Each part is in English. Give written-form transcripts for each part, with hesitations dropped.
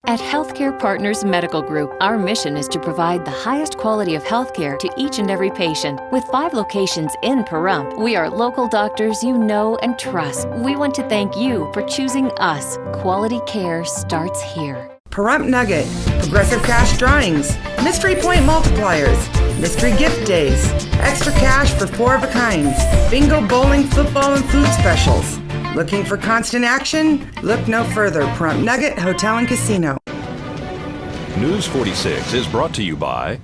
At Healthcare Partners Medical Group, our mission is to provide the highest quality of healthcare to each and every patient. With 5 locations in Pahrump, we are local doctors you know and trust. We want to thank you for choosing us. Quality care starts here. Pahrump Nugget, Progressive Cash Drawings, Mystery Point Multipliers, Mystery Gift Days, Extra Cash for 4 of a kinds, Bingo, Bowling, Football, and Food Specials. Looking for constant action? Look no further. Pahrump Nugget Hotel and Casino. News 46 is brought to you by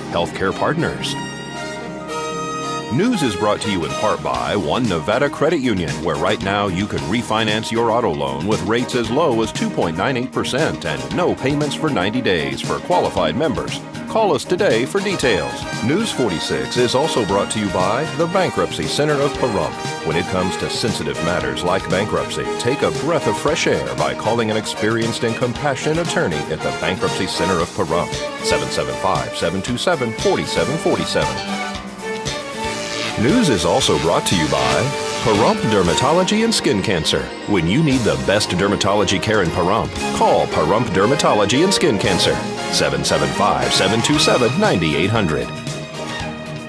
Healthcare Partners. News is brought to you in part by One Nevada Credit Union, where right now you can refinance your auto loan with rates as low as 2.98% and no payments for 90 days for qualified members. Call us today for details. News 46 is also brought to you by the Bankruptcy Center of Pahrump. When it comes to sensitive matters like bankruptcy, take a breath of fresh air by calling an experienced and compassionate attorney at the Bankruptcy Center of Pahrump, 775-727-4747. News is also brought to you by Pahrump Dermatology and Skin Cancer. When you need the best dermatology care in Pahrump, call Pahrump Dermatology and Skin Cancer, 775-727-9800.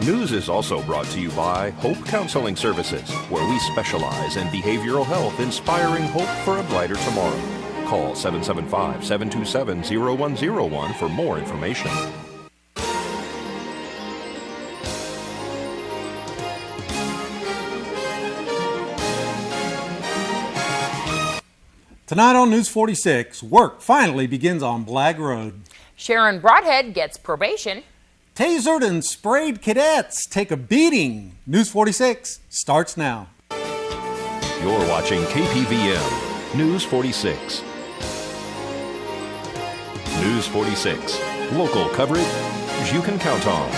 News is also brought to you by Hope Counseling Services, where we specialize in behavioral health, inspiring hope for a brighter tomorrow. Call 775-727-0101 for more information. Tonight on News 46, work finally begins on Blag Road. Sharon Broadhead gets probation. Tasered and sprayed cadets take a beating. News 46 starts now. You're watching KPVM News 46. News 46, local coverage you can count on.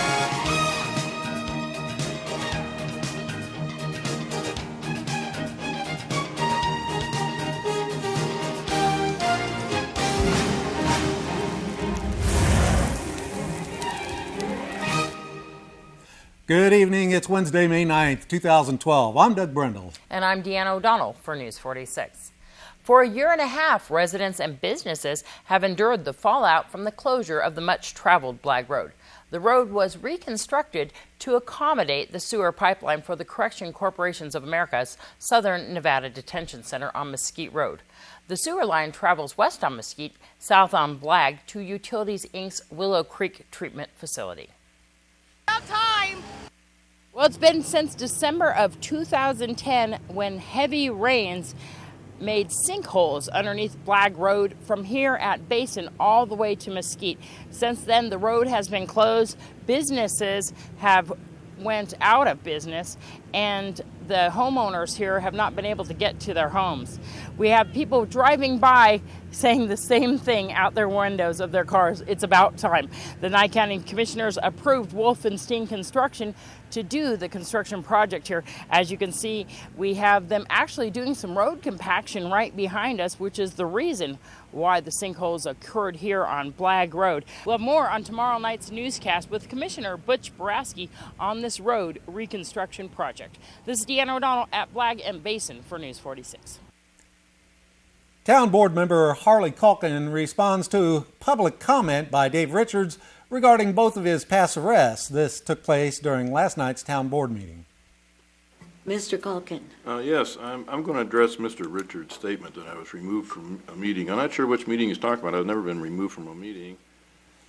Good evening. It's Wednesday, May 9th, 2012. I'm Doug Brendel. And I'm Deanna O'Donnell for News 46. For a year and a half, residents and businesses have endured the fallout from the closure of the much-traveled Blag Road. The road was reconstructed to accommodate the sewer pipeline for the Correction Corporations of America's Southern Nevada Detention Center on Mesquite Road. The sewer line travels west on Mesquite, south on Blag to Utilities Inc.'s Willow Creek Treatment Facility. Time. Well, it's been since December of 2010 when heavy rains made sinkholes underneath Blag Road from here at Basin all the way to Mesquite. Since then, the road has been closed. Businesses have went out of business, and the homeowners here have not been able to get to their homes. We have people driving by saying the same thing out their windows of their cars. It's about time. The Nye County Commissioners approved Wolfenstein Construction to do the construction project here. As you can see, we have them actually doing some road compaction right behind us, which is the reason why the sinkholes occurred here on Blag Road. We'll have more on tomorrow night's newscast with Commissioner Butch Boraski on this road reconstruction project. This is Deanna O'Donnell at Blag and Basin for News 46. Town Board member Harley Calkin responds to public comment by Dave Richards regarding both of his past arrests. This took place during last night's Town Board meeting. Mr. Calkin. Yes, I'm going to address Mr. Richards' statement that I was removed from a meeting. I'm not sure which meeting he's talking about. I've never been removed from a meeting.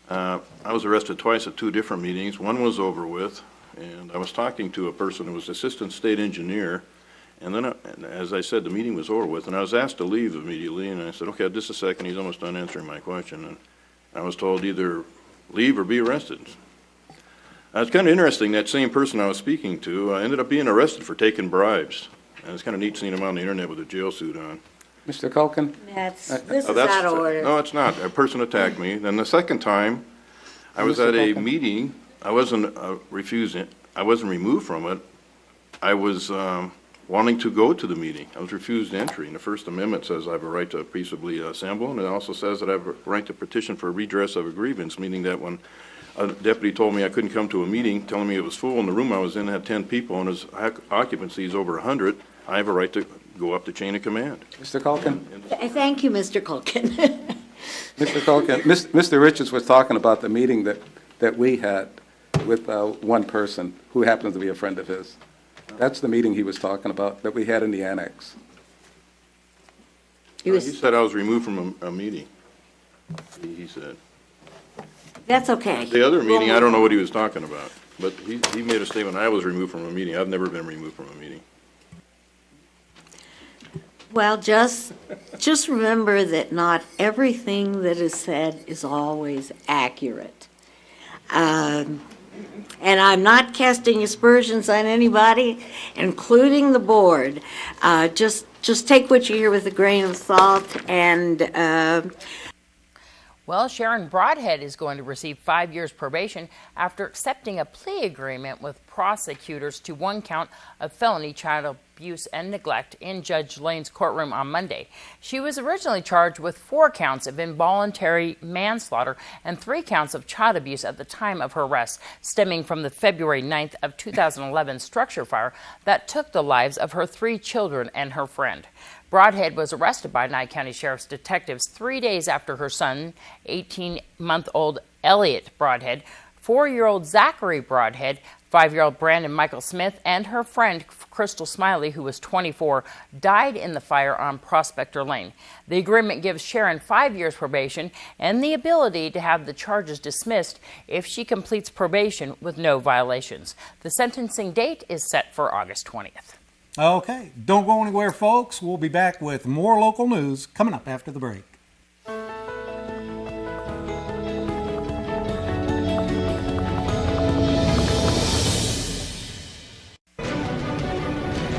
I was arrested twice at 2 different meetings. One was over with, and I was talking to a person who was assistant state engineer. And then, as I said, the meeting was over with, and I was asked to leave immediately, and I said, okay, just a second, he's almost done answering my question. And I was told either leave or be arrested. It's kind of interesting, that same person I was speaking to ended up being arrested for taking bribes. And it's kind of neat seeing him on the internet with a jail suit on. Mr. Calkin? This is out of order. No, it's not. A person attacked me. Then the second time, I was at a meeting. I wasn't I wasn't removed from it. I was wanting to go to the meeting. I was refused entry. And the First Amendment says I have a right to peaceably assemble, and it also says that I have a right to petition for redress of a grievance, meaning that when a deputy told me I couldn't come to a meeting, telling me it was full, and the room I was in had 10 people, and his occupancy is over 100, I have a right to go up the chain of command. Mr. Culkin? Thank you, Mr. Culkin. Mr. Culkin, Mr. Richards was talking about the meeting that we had with one person who happens to be a friend of his. That's the meeting he was talking about that we had in the annex. He said I was removed from a meeting, he said. That's okay. The other meeting, I don't know what he was talking about, but he made a statement, I was removed from a meeting. I've never been removed from a meeting. Well, just remember that not everything that is said is always accurate. And I'm not casting aspersions on anybody, including the board. Just take what you hear with a grain of salt. And Well, Sharon Broadhead is going to receive 5 years probation after accepting a plea agreement with prosecutors to one count of felony child abuse and neglect in Judge Lane's courtroom on Monday. She was originally charged with 4 counts of involuntary manslaughter and 3 counts of child abuse at the time of her arrest, stemming from the February 9th of 2011 structure fire that took the lives of her 3 children and her friend. Broadhead was arrested by Nye County Sheriff's detectives 3 days after her son, 18-month-old Elliot Broadhead, 4-year-old Zachary Broadhead, 5-year-old Brandon Michael Smith, and her friend Crystal Smiley, who was 24, died in the fire on Prospector Lane. The agreement gives Sharon 5 years probation and the ability to have the charges dismissed if she completes probation with no violations. The sentencing date is set for August 20th. Okay, don't go anywhere, folks. We'll be back with more local news coming up after the break.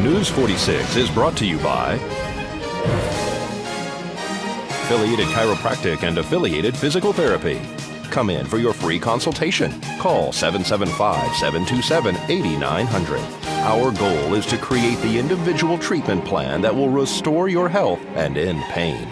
News 46 is brought to you by Affiliated Chiropractic and Affiliated Physical Therapy. Come in for your free consultation. Call 775-727-8900. Our goal is to create the individual treatment plan that will restore your health and end pain.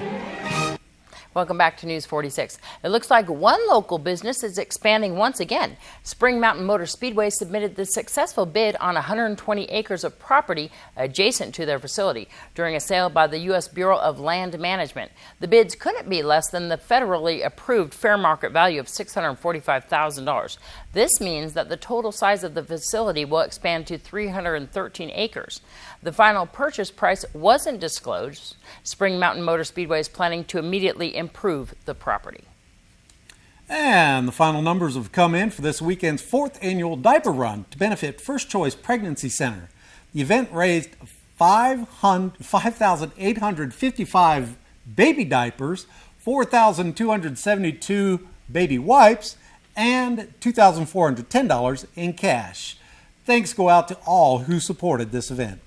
Welcome back to News 46. It looks like one local business is expanding once again. Spring Mountain Motor Speedway submitted the successful bid on 120 acres of property adjacent to their facility during a sale by the U.S. Bureau of Land Management. The bids couldn't be less than the federally approved fair market value of $645,000. This means that the total size of the facility will expand to 313 acres. The final purchase price wasn't disclosed. Spring Mountain Motor Speedway is planning to immediately improve the property. And the final numbers have come in for this weekend's 4th annual diaper run to benefit First Choice Pregnancy Center. The event raised 5,855 baby diapers, 4,272 baby wipes, and $2,410 in cash. Thanks go out to all who supported this event.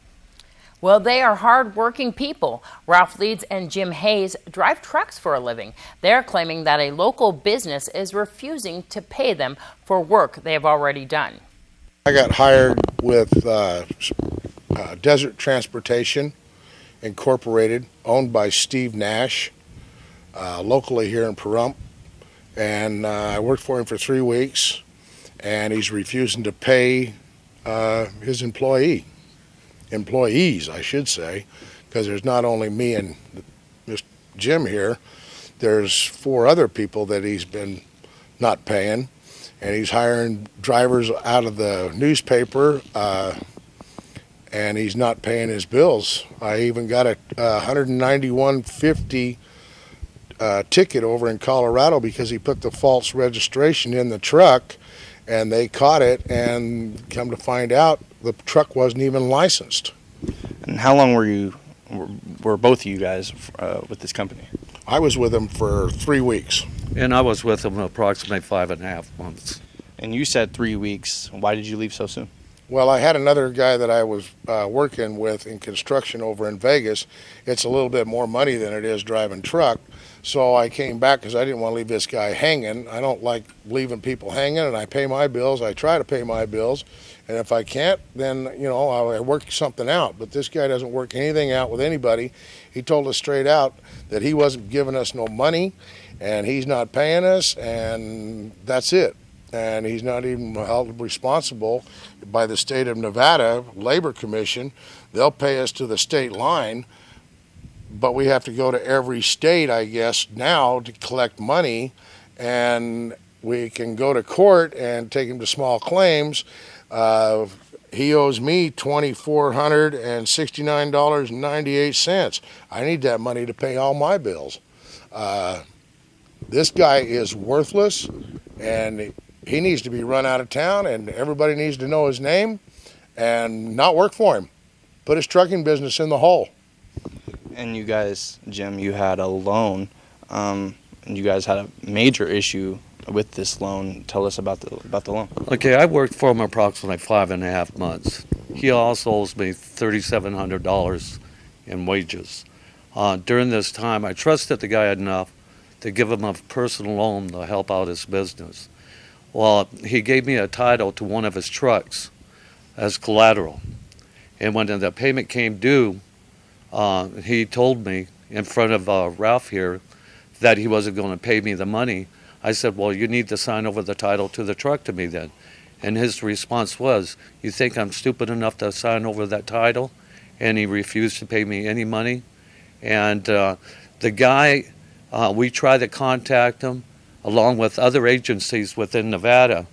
Well, they are hard-working people. Ralph Leeds and Jim Hayes drive trucks for a living. They're claiming that a local business is refusing to pay them for work they have already done. I got hired with Desert Transportation Incorporated, owned by Steve Nash, locally here in Pahrump. And I worked for him for 3 weeks, and he's refusing to pay his employees, I should say, because there's not only me and Jim here, there's 4 other people that he's been not paying, and he's hiring drivers out of the newspaper, and he's not paying his bills. I even got a $191.50 ticket over in Colorado because he put the false registration in the truck, and they caught it, and come to find out, the truck wasn't even licensed. And how long were both of you guys with this company? I was with him for 3 weeks. And I was with him approximately 5.5 months. And you said 3 weeks. Why did you leave so soon? Well, I had another guy that I was working with in construction over in Vegas. It's a little bit more money than it is driving truck. So I came back because I didn't want to leave this guy hanging. I don't like leaving people hanging, and I pay my bills. I try to pay my bills. And if I can't, then, I work something out. But this guy doesn't work anything out with anybody. He told us straight out that he wasn't giving us no money, and he's not paying us, and that's it. And he's not even held responsible by the state of Nevada Labor Commission. They'll pay us to the state line, but we have to go to every state, I guess, now to collect money, and we can go to court and take him to small claims. He owes me $2,469.98. I need that money to pay all my bills. This guy is worthless, and he needs to be run out of town, and everybody needs to know his name and not work for him. Put his trucking business in the hole. And you guys, Jim, you had a loan, and you guys had a major issue with this loan. Tell us about the loan. Okay, I worked for him approximately 5.5 months. He also owes me $3,700 in wages. During this time, I trusted the guy enough to give him a personal loan to help out his business. Well, he gave me a title to one of his trucks as collateral. And when the payment came due, he told me in front of Ralph here that he wasn't going to pay me the money. I said, well, you need to sign over the title to the truck to me then. And his response was, you think I'm stupid enough to sign over that title? And he refused to pay me any money. And the guy, we tried to contact him along with other agencies within Nevada.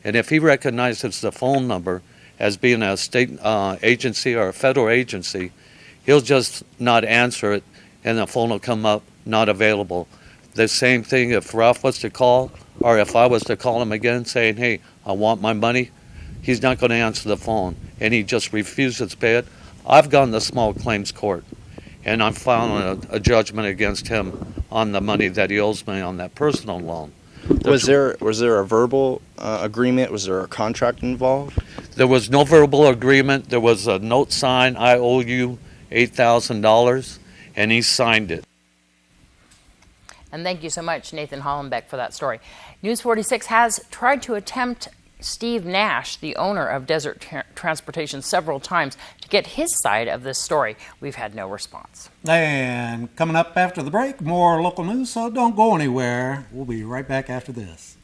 And if he recognizes the phone number as being a state agency or a federal agency, he'll just not answer it, and the phone will come up not available. The same thing if Ralph was to call, or if I was to call him again saying, hey, I want my money, he's not going to answer the phone, and he just refuses to pay it. I've gone to small claims court, and I'm filing a judgment against him on the money that he owes me on that personal loan. Was there a verbal agreement? Was there a contract involved? There was no verbal agreement. There was a note signed, I owe you $8,000, and he signed it. And thank you so much, Nathan Hollenbeck, for that story. News 46 has tried to attempt Steve Nash, the owner of Desert Transportation, several times to get his side of this story. We've had no response. And coming up after the break, more local news, so don't go anywhere. We'll be right back after this.